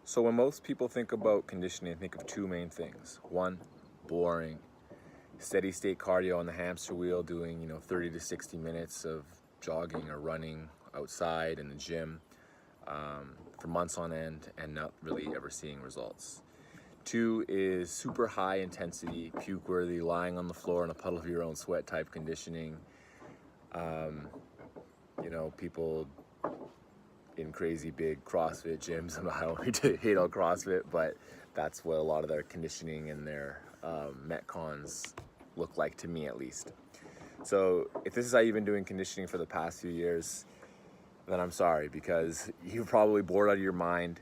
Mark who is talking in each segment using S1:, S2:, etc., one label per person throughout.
S1: So when most people think about conditioning, they think of two main things. One, boring, steady state cardio on the hamster wheel, doing 30 to 60 minutes of jogging or running outside in the gym for months on end and not really ever seeing results. Two is super high intensity, puke worthy, lying on the floor in a puddle of your own sweat type conditioning. People in crazy big CrossFit gyms. I don't hate on CrossFit, but that's what a lot of their conditioning and their Metcons look like to me, at least. So if this is how you've been doing conditioning for the past few years, then I'm sorry, because you're probably bored out of your mind.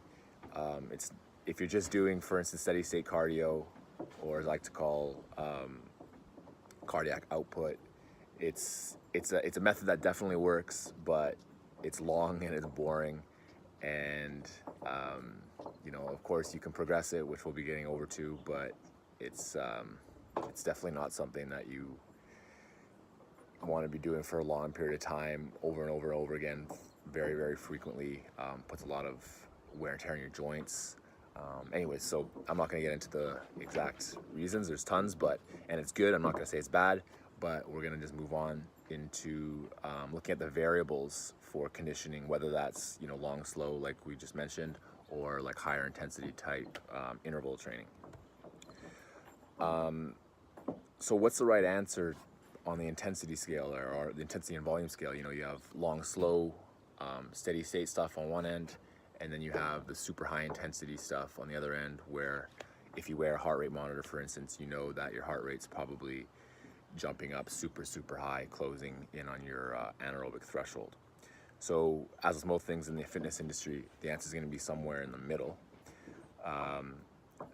S1: It's if you're just doing, for instance, steady state cardio, or as I like to call cardiac output, it's a method that definitely works, but it's long and it's boring, and of course you can progress it, which we'll be getting over to, but it's definitely not something that you want to be doing for a long period of time, over and over and over again, very, very frequently. Puts a lot of wear and tear on your joints. Anyways, so I'm not going to get into the exact reasons. There's tons, and it's good. I'm not going to say it's bad, but we're going to just move on into looking at the variables for conditioning, whether that's long, slow, like we just mentioned, or like higher intensity type interval training. So what's the right answer on the intensity scale, or the intensity and volume scale? You have long, slow, steady state stuff on one end, and then you have the super high intensity stuff on the other end, where if you wear a heart rate monitor, for instance, you know that your heart rate's probably jumping up super, super high, closing in on your anaerobic threshold. So as with most things in the fitness industry, the answer is going to be somewhere in the middle.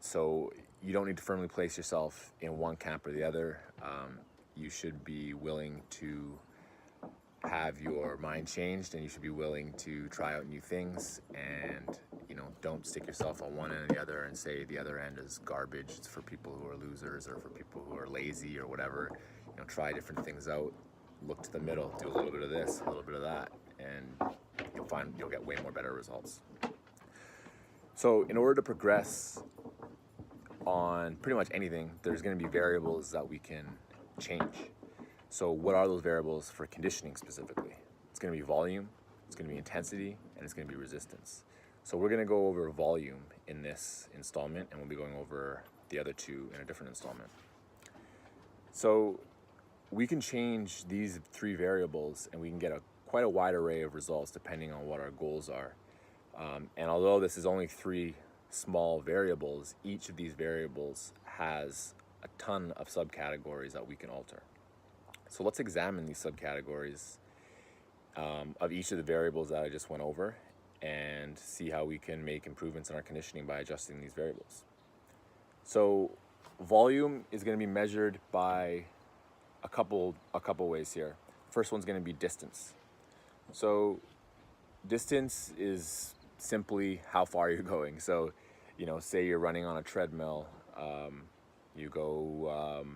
S1: So you don't need to firmly place yourself in one camp or the other. You should be willing to have your mind changed, and you should be willing to try out new things, and don't stick yourself on one end or the other and say the other end is garbage, it's for people who are losers or for people who are lazy or whatever. Try different things out, look to the middle, do a little bit of this, a little bit of that, and you'll get way more better results. So in order to progress on pretty much anything, there's going to be variables that we can change. So what are those variables for conditioning specifically? It's going to be volume, it's going to be intensity, and it's going to be resistance. So we're going to go over volume in this installment, and we'll be going over the other two in a different installment. So we can change these three variables, and we can get quite a wide array of results depending on what our goals are. And although this is only three small variables, each of these variables has a ton of subcategories that we can alter. So let's examine these subcategories of each of the variables that I just went over, and see how we can make improvements in our conditioning by adjusting these variables. So volume is going to be measured by a couple ways here. First one's going to be distance. So distance is simply how far you're going. So say you're running on a treadmill, you go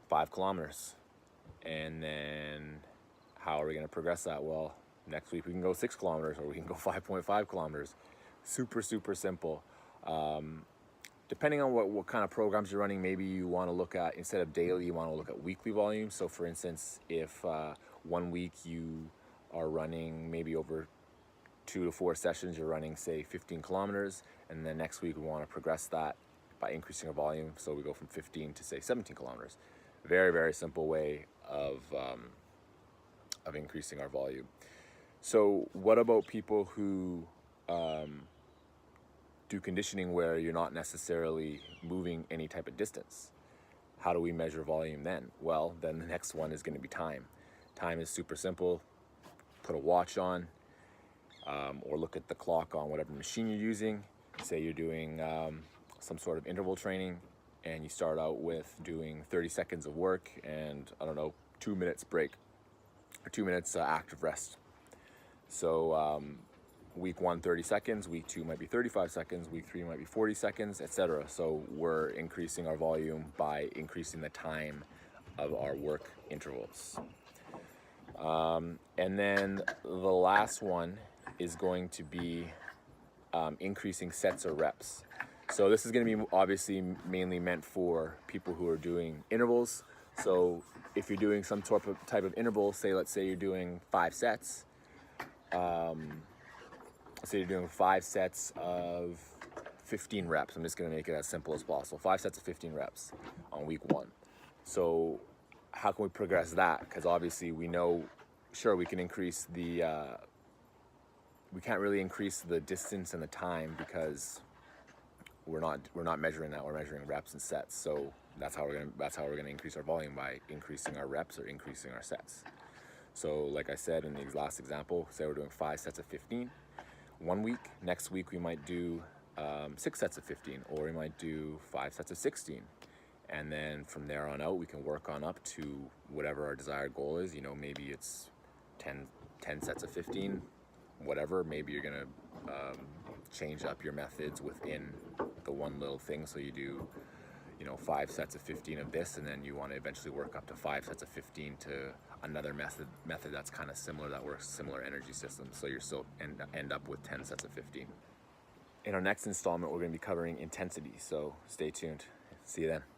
S1: 5 kilometers, and then how are we going to progress that? Well, next week we can go 6 kilometers, or we can go 5.5 kilometers. Super, super simple. Depending on what kind of programs you're running, maybe you want to look at, instead of daily, you want to look at weekly volume. So for instance, if 1 week you are running maybe over 2 to 4 sessions, you're running say 15 kilometers, and then next week we want to progress that by increasing our volume, so we go from 15 to say 17 kilometers. Very, very simple way of increasing our volume. So what about people who do conditioning where you're not necessarily moving any type of distance? How do we measure volume then? Well, then the next one is going to be time. Time is super simple. Put a watch on, or look at the clock on whatever machine you're using. Say you're doing some sort of interval training, and you start out with doing 30 seconds of work and 2 minutes break, or 2 minutes active rest. So week 1, 30 seconds, week 2 might be 35 seconds, week 3 might be 40 seconds, etc. So we're increasing our volume by increasing the time of our work intervals. And then the last one is going to be increasing sets or reps. So this is going to be obviously mainly meant for people who are doing intervals. So if you're doing some type of interval, let's say you're doing 5 sets. Say you're doing 5 sets of 15 reps. I'm just going to make it as simple as possible. 5 sets of 15 reps on week 1. So how can we progress that? Because obviously we know, sure, we can increase the, we can't really increase the distance and the time because we're not measuring that. We're measuring reps and sets. So that's how we're gonna increase our volume, by increasing our reps or increasing our sets. So like I said in the last example, say we're doing 5 sets of 15 one week. Next week we might do 6 sets of 15, or we might do 5 sets of 16. And then from there on out, we can work on up to whatever our desired goal is. You know, maybe it's 10 sets of 15, whatever. Maybe you're gonna change up your methods within the one little thing. So you do, you know, 5 sets of 15 of this, and then you want to eventually work up to 5 sets of 15 to another method that's kind of similar, that works similar energy systems. So you're still end up with 10 sets of 15. In our next installment, we're going to be covering intensity. So stay tuned. See you then.